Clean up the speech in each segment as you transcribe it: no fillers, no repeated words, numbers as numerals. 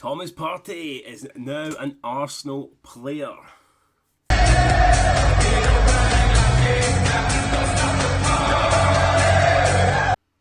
Thomas Partey is now an Arsenal player.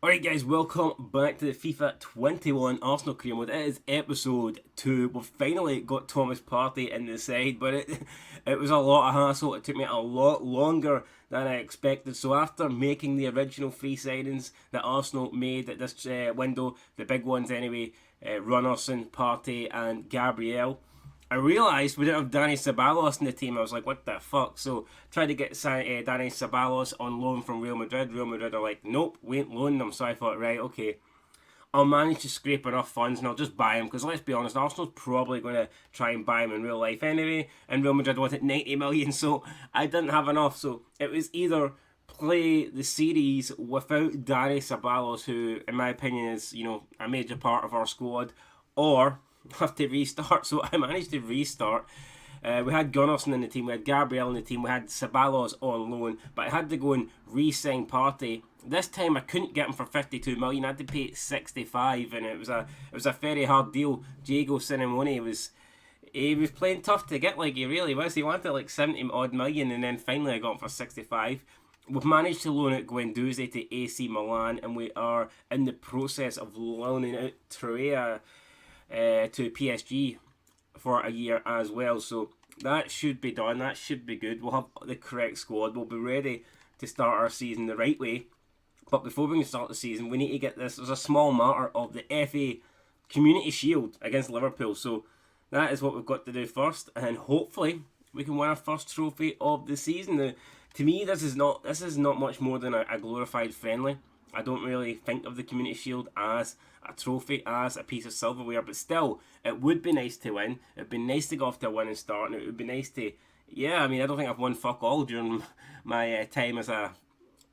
Alright guys, welcome back to the FIFA 21 Arsenal career mode. It is episode 2. We've finally got Thomas Partey in the side, but it was a lot of hassle. It took me a lot longer than I expected. So after making the original 3 signings that Arsenal made at this window, the big ones anyway, Runnerson, Partey and Gabriel, I realised we didn't have Dani Ceballos in the team. I was like, what the fuck? So tried to get Dani Ceballos on loan from Real Madrid. Real Madrid are like, nope, we ain't loaning them. So I thought, right, okay, I'll manage to scrape enough funds and I'll just buy him. Because let's be honest, Arsenal's probably going to try and buy him in real life anyway. And Real Madrid wanted 90 million, so I didn't have enough. So it was either play the series without Dani Ceballos, who in my opinion is, you know, a major part of our squad, or have to restart. So I managed to restart. We had Gunnarsson in the team, we had Gabriel in the team, we had Ceballos on loan, but I had to go and re-sign Partey. This time I couldn't get him for 52 million. I had to pay 65, and it was a very hard deal. Diego Simeone was playing tough to get, like he really was. He wanted like 70 odd million, and then finally I got him for 65. We've managed to loan out Guendouzi to AC Milan, and we are in the process of loaning out Traoré to PSG for a year as well. So that should be done. That should be good. We'll have the correct squad. We'll be ready to start our season the right way. But before we can start the season, we need to get this. There's a small matter of the FA Community Shield against Liverpool. So that is what we've got to do first, and hopefully we can win our first trophy of the season. To me, this is not much more than a glorified friendly. I don't really think of the Community Shield as a trophy, as a piece of silverware, but still, it would be nice to win. It would be nice to go off to a winning start, and it would be nice to, yeah, I mean, I don't think I've won fuck all during my time as a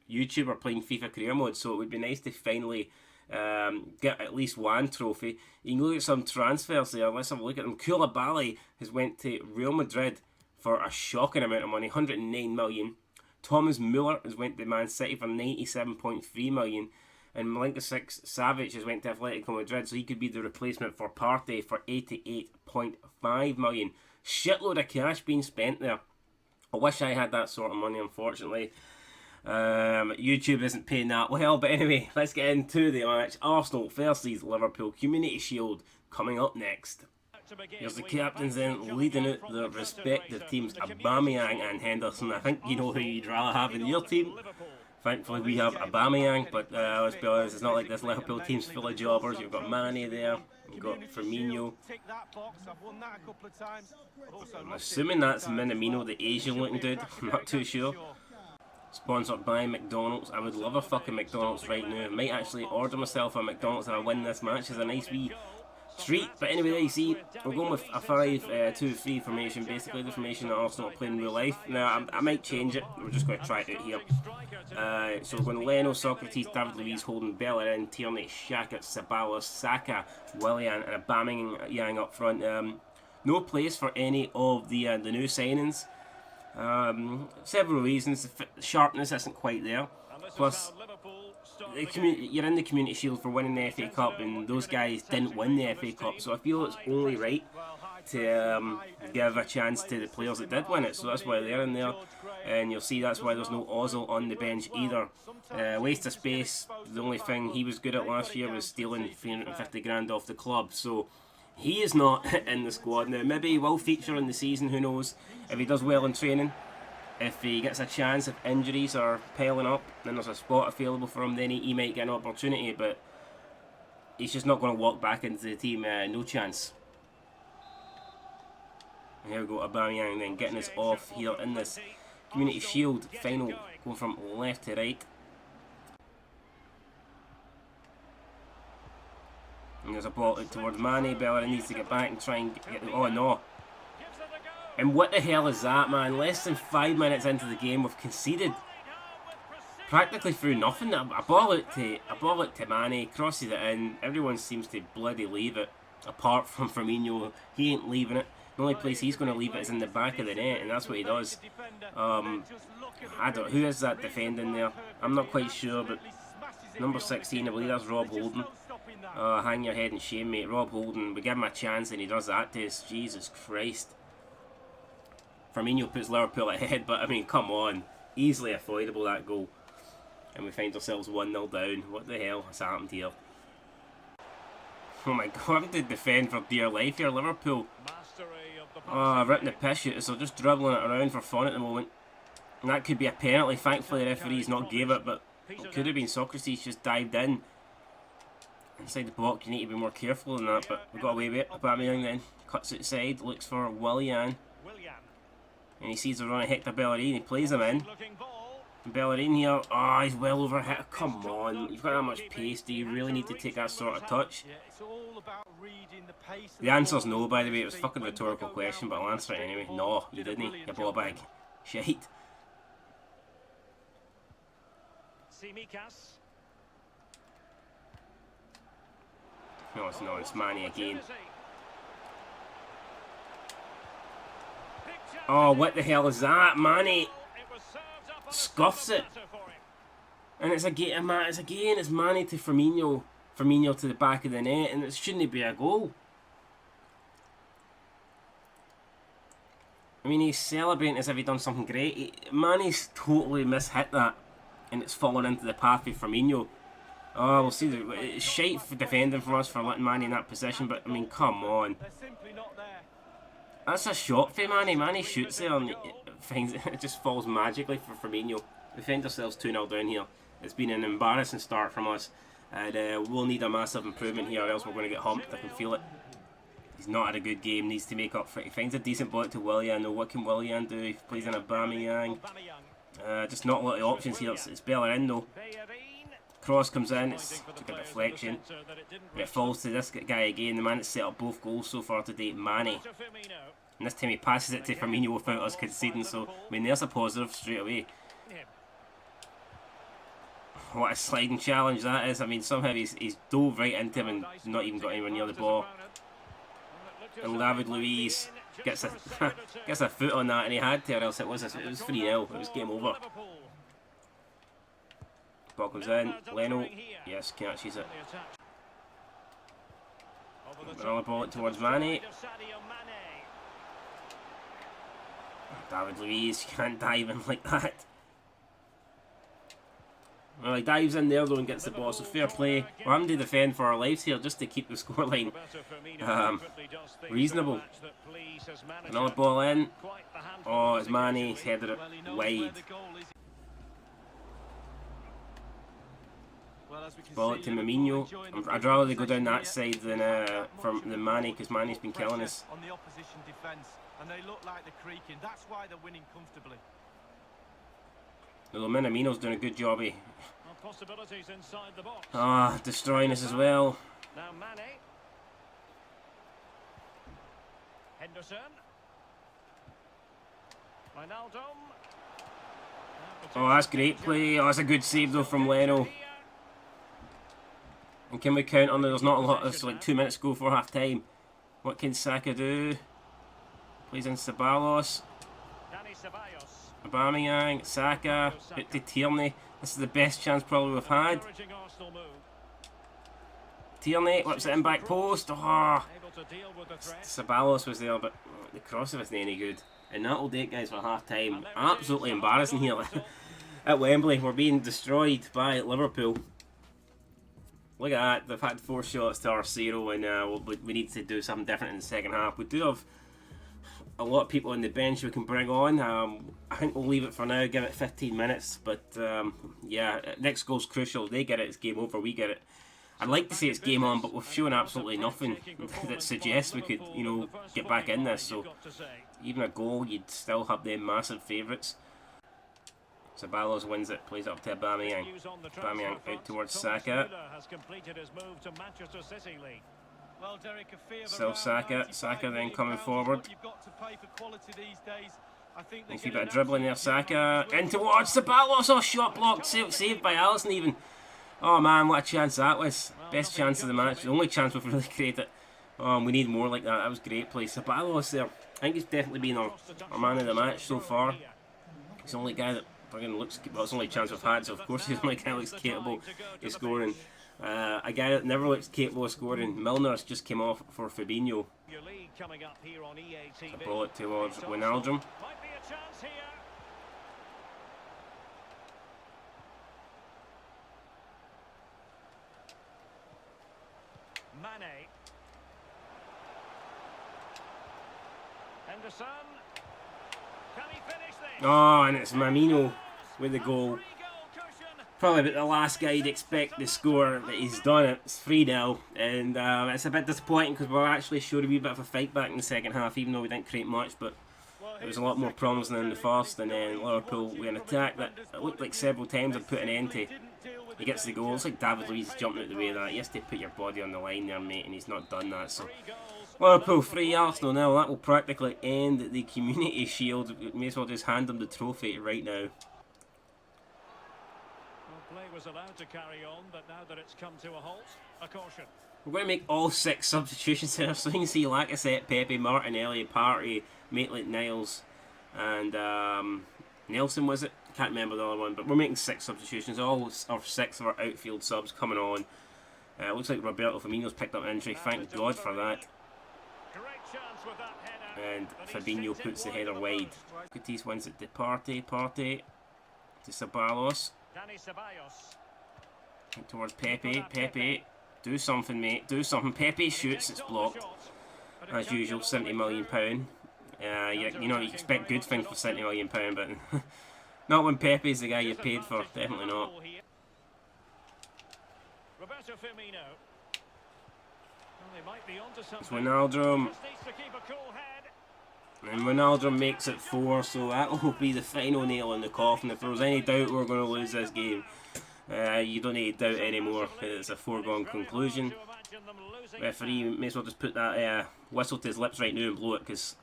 YouTuber playing FIFA career mode, so it would be nice to finally get at least one trophy. You can look at some transfers there. Let's have a look at them. Koulibaly has went to Real Madrid for a shocking amount of money, 109 million. Thomas Müller has went to Man City for 97.3 million, and Milinkovic-Savic has went to Atletico Madrid, so he could be the replacement for Partey for 88.5 million. Shitload of cash being spent there. I wish I had that sort of money, unfortunately. YouTube isn't paying that well, but anyway, let's get into the match. Arsenal versus Liverpool Community Shield coming up next. Here's the captains then leading out their respective teams, Aubameyang and Henderson. I think you know who you'd rather have in your team. Thankfully we have Aubameyang, but let's be honest, it's not like this Liverpool team's full of jobbers. You've got Mane there, you've got Firmino. I'm assuming that's Minamino, the Asian looking dude, I'm not too sure. Sponsored by McDonald's. I would love a fucking McDonald's right now. I might actually order myself a McDonald's if I win this match. It's a nice wee treat. But anyway, there you see, we're going with a 5-2-3 formation, basically the formation that Arsenal are playing in real life. Now, I might change it, we're just going to try it out here. So we're going Leno, Socrates, David Luiz, Holden, Bellerin, Tierney, Xhaka, Ceballos, Saka, Willian and Aubameyang up front. No place for any of the new signings. Several reasons. The sharpness isn't quite there. Plus, you're in the Community Shield for winning the FA Cup, and those guys didn't win the FA Cup, so I feel it's only right to give a chance to the players that did win it, so that's why they're in there. And you'll see that's why there's no Ozil on the bench either. Waste of space. The only thing he was good at last year was stealing 350 grand off the club, so he is not in the squad. Now maybe he will feature in the season, who knows, if he does well in training. If he gets a chance, if injuries are piling up and there's a spot available for him, then he might get an opportunity, but he's just not going to walk back into the team, no chance. And here we go, Aubameyang then getting us off here in this Community Shield final, going from left to right. And there's a ball out towards Mane. Bellerin needs to get back and try and get the... Oh no. And what the hell is that, man? Less than 5 minutes into the game, we've conceded practically through nothing. A ball out to Mane, crosses it in. Everyone seems to bloody leave it, apart from Firmino. He ain't leaving it. The only place he's going to leave it is in the back of the net, and that's what he does. I don't. Who is that defending there? I'm not quite sure, but number 16, I believe that's Rob Holden. Oh, hang your head in shame, mate. Rob Holding, we give him a chance and he does that to us. Jesus Christ. Firmino puts Liverpool ahead, but I mean, come on. Easily avoidable, that goal. And we find ourselves 1-0 down. What the hell has happened here? Oh my god, having to defend for dear life here, Liverpool. Oh, ripping the piss out, so just dribbling it around for fun at the moment. And that could be a penalty. Thankfully the referee's not gave it, but it could have been. Socrates just dived in. Inside the block, you need to be more careful than that, but we got away with it. Aubameyang then cuts it side, looks for Willian. And he sees the run of Hector Bellerin, he plays him in. Bellerin here, oh, he's well over hit. Come on, you've got that much pace, do you really need to take that sort of touch? The answer's no, by the way. It was a fucking rhetorical question, but I'll answer it anyway. No, you didn't, you ball bag. Shite. No, it's not, it's Manny again. Oh, what the hell is that? Manny scuffs it. And it's again, it's Manny to Firmino. Firmino to the back of the net, and it shouldn't be a goal. I mean, he's celebrating as if he'd done something great. Manny's totally mishit that, and it's fallen into the path of Firmino. Oh, we'll see. It's shite for defending for us for letting Manny in that position, but I mean, come on. That's a shot for Manny. Manny shoots there and it just falls magically for Firmino. We find ourselves 2-0 down here. It's been an embarrassing start from us, and we'll need a massive improvement here, or else we're going to get humped. I can feel it. He's not had a good game, needs to make up for it. He finds a decent block to Willian. What can Willian do? He plays in Aubameyang. Just not a lot of options here. It's Bellerin though. Cross comes in, it's took a deflection. But it falls to this guy again, the man that's set up both goals so far today, Manny. And this time he passes it to Firmino without us conceding, so I mean there's a positive straight away. What a sliding challenge that is. I mean somehow he's dove right into him and not even got anywhere near the ball. And David Luiz gets a foot on that, and he had to, or else it was 3-0, it was game over. Ball comes in, Leno, yes, catches it. Another ball towards Manny. David Luiz, you can't dive in like that. Well, he dives in there though and gets the ball, so fair play. We're having to defend for our lives here just to keep the scoreline reasonable. Another ball in. Oh, it's Manny, he's headed it wide. Ball it to Firmino. I'd rather they go down that side than Manny, because Manny's been killing us. On the opposition defence, and they look like they're creaking. That's why they're winning comfortably. Although Minamino's doing a good job, destroying us as well. Now Mane. Henderson. Ronaldo. Oh, that's great play. Oh, that's a good save though from Leno. And can we count on there's not a lot, there's like 2 minutes to go for half time. What can Saka do? Plays in Ceballos. Aubameyang, Saka, hit to Tierney. This is the best chance probably we've had. Tierney whips it in back post. Oh, Ceballos was there, but the cross wasn't any good. And that'll do it, guys, for half time. Absolutely embarrassing here at Wembley. We're being destroyed by Liverpool. Look at that, they've had 4 shots to our 0, and we need to do something different in the second half. We do have a lot of people on the bench we can bring on. I think we'll leave it for now, give it 15 minutes, but yeah, next goal's crucial. They get it, it's game over, we get it. I'd like to say it's game on, but we've shown absolutely nothing that suggests we could, you know, get back in this, so even a goal, you'd still have them massive favourites. Ceballos wins it, plays up to Aubameyang. Aubameyang out towards Saka. Still Saka. Saka then coming forward. A few bit of dribbling there, Saka. In towards Ceballos. Oh, shot blocked. Saved by Alisson even. Oh man, what a chance that was. Best chance of the match. The only chance we've really created. Oh, we need more like that. That was great play. Ceballos there. I think he's definitely been our man of the match so far. He's the only guy that looks, well, it's the only chance we've had, so of course he's the only guy that looks capable of scoring. A guy that never looks capable of scoring. Milner's just came off for Fabinho. Your league coming up here on EA TV. Ball it towards It's Wijnaldum. might be a chance here. Mane. Henderson. Can he finish this? Oh, and it's Mamino with the goal. Free goal cushion. Probably about the last guy you'd expect to score, but he's done it. It's 3-0, and it's a bit disappointing because we were actually showed a wee bit of a fight back in the second half, even though we didn't create much, but there was a lot more promising in the first, and then Liverpool with an attack that it looked like several times had put an end to. He gets the goal. It's like David Luiz jumping out the way of that. He has to put your body on the line there, mate, and he's not done that. So Liverpool 3, Arsenal now. That will practically end the Community Shield. We may as well just hand them the trophy right now. Well, play was allowed to carry on, but now that it's come to a halt, a caution. We're going to make all 6 substitutions here. So you can see Lacazette, Pepe, Martinelli, Partey, Maitland-Niles, and Nelson, was it? Can't remember the other one, but we're making 6 substitutions. All our 6 of our outfield subs coming on. Looks like Roberto Firmino's picked up an injury. Thank God for that. Great chance with that header. And Fabinho puts the header wide. Coutinho wins it to Partey. Partey to Ceballos. Dani Ceballos. Towards Pepe. Pepe, do something, mate. Do something. Pepe shoots. It's blocked. As usual, £70 million. You know, you expect good things for £70 million, but not when Pepe's the guy you paid for. Definitely not. Roberto Firmino. Well, they might be onto something. It's Wijnaldum. Just needs to keep a cool head. And Wijnaldum makes it 4, so that will be the final nail in the coffin. If there was any doubt we're going to lose this game, you don't need to doubt anymore. It's a foregone conclusion. Referee may as well just put that whistle to his lips right now and blow it, because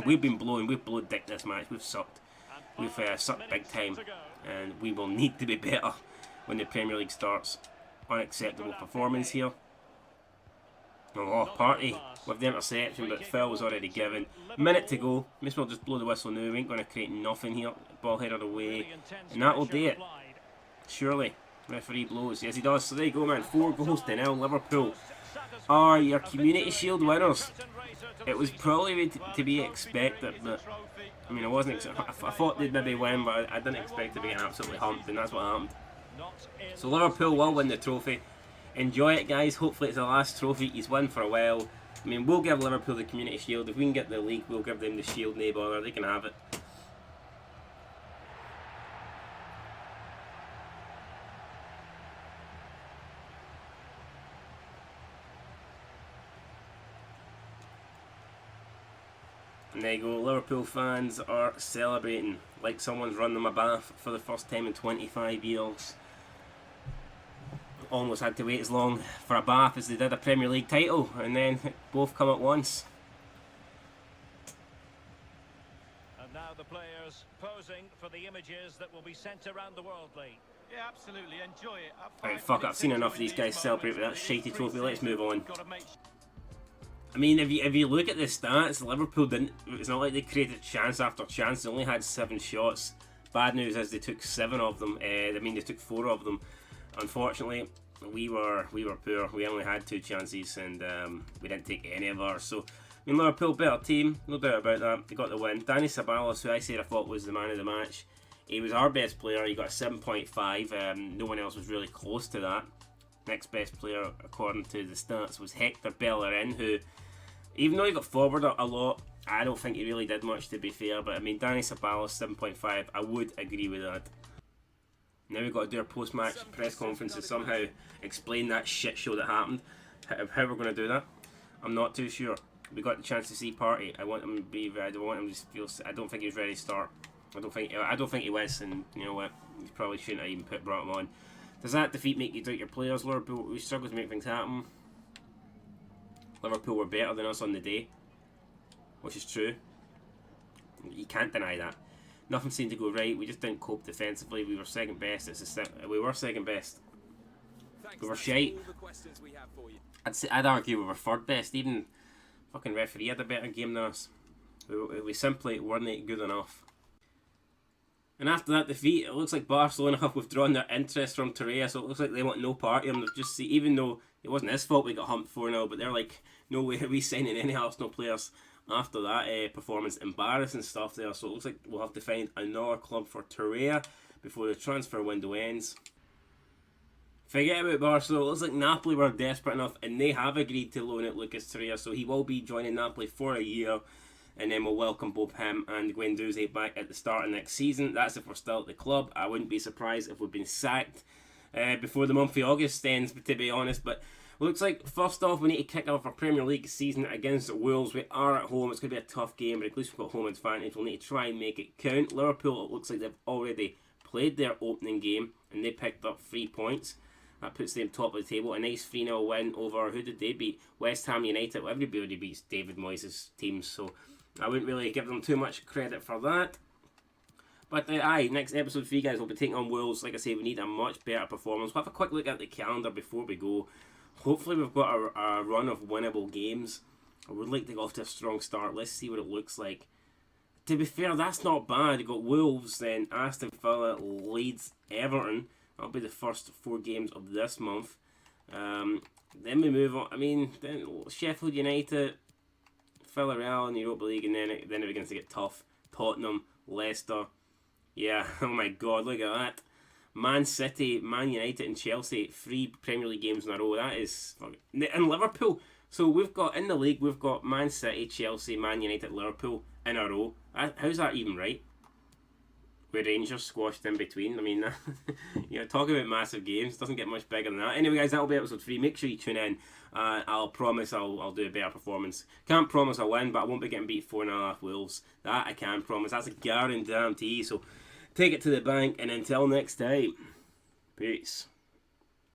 we've blown dick this match. We've sucked. We've sucked big time, and we will need to be better when the Premier League starts. Unacceptable performance here. Oh, Partey with the interception, but the foul was already given. Minute to go. May as well just blow the whistle now. We ain't going to create nothing here. Ball headed away, and that will do it. Surely. Referee blows. Yes, he does. So there you go, man. 4 goals to 0. Liverpool are your Community Shield winners. It was probably to be expected, but I mean, I thought they'd maybe win, but I didn't expect to be absolutely humped, and that's what happened. So Liverpool will win the trophy. Enjoy it, guys. Hopefully it's the last trophy he's won for a while. I mean, we'll give Liverpool the Community Shield. If we can get the league, we'll give them the Shield. No bother. They can have it. And there you go, Liverpool fans are celebrating like someone's run them a bath for the first time in 25 years. Almost had to wait as long for a bath as they did a Premier League title, and then both come at once. And now the players posing for the images that will be sent around the world, Lee. Yeah, absolutely. Enjoy it. Right, fuck it, I've seen enough of these guys celebrate with that shitey trophy. Let's move on. I mean, if you look at the stats, Liverpool didn't. It's not like they created chance after chance. They only had 7 shots. Bad news is they took 7 of them. I mean, they took 4 of them. Unfortunately, we were poor. We only had 2 chances, and we didn't take any of ours. So, I mean, Liverpool better team, no doubt about that. They got the win. Dani Ceballos, who I thought was the man of the match, he was our best player. He got a 7.5. No one else was really close to that. Next best player, according to the stats, was Hector Bellerin, who, even though he got forward a lot, I don't think he really did much, to be fair. But I mean, Dani Ceballos 7.5. I would agree with that. Now we've got to do our post-match press conference and somehow explain that shit show that happened. How we're going to do that, I'm not too sure. We got the chance to see Partey. I want him to be. I don't want him to feel. I don't think he's ready to start. I don't think he was, and you know what? He probably shouldn't have even brought him on. Does that defeat make you doubt your players? Liverpool, we struggled to make things happen. Liverpool were better than us on the day, which is true. You can't deny that. Nothing seemed to go right. We just didn't cope defensively. We were second best. We were second best. We were shite. I'd argue we were third best. Even fucking referee had a better game than us. We simply weren't good enough. And after that defeat, it looks like Barcelona have withdrawn their interest from Torreira, so it looks like they want no part of him. They've just even though it wasn't his fault we got humped 4-0, but they're like, no way are we signing any Arsenal players after that performance. Embarrassing stuff there, so it looks like we'll have to find another club for Torreira before the transfer window ends. Forget about Barcelona. It looks like Napoli were desperate enough, and they have agreed to loan out Lucas Torreira, so he will be joining Napoli for a year. And then we'll welcome both him and Guendouzi back at the start of next season. That's if we're still at the club. I wouldn't be surprised if we've been sacked before the month of August ends, to be honest. But looks like, first off, we need to kick off our Premier League season against Wolves. We are at home. It's going to be a tough game, but at least we've got home advantage. We'll need to try and make it count. Liverpool, it looks like they've already played their opening game, and they picked up 3 points. That puts them top of the table. A nice 3-0 win over, who did they beat? West Ham United. Well, everybody beats David Moyes' teams, so I wouldn't really give them too much credit for that. But next episode for you guys, we'll be taking on Wolves. Like I say, we need a much better performance. We'll have a quick look at the calendar before we go. Hopefully we've got a run of winnable games. I would like to go off to a strong start. Let's see what it looks like. To be fair, that's not bad. You've got Wolves, then Aston Villa, Leeds, Everton. That'll be the first 4 games of this month. Then we move on. I mean, then Sheffield United, Villarreal in the Europa League, and then it begins to get tough. Tottenham, Leicester. Yeah, oh my god, look at that. Man City, Man United, and Chelsea, 3 Premier League games in a row. That is... And Liverpool. So we've got, in the league, we've got Man City, Chelsea, Man United, Liverpool in a row. How's that even right? With Rangers squashed in between. I mean, you know, talking about massive games, doesn't get much bigger than that. Anyway, guys, that'll be episode 3. Make sure you tune in. I'll promise I'll do a better performance. Can't promise I'll win, but I won't be getting beat 4.5 Wolves. That I can promise. That's a guarantee. So take it to the bank, and until next time, peace.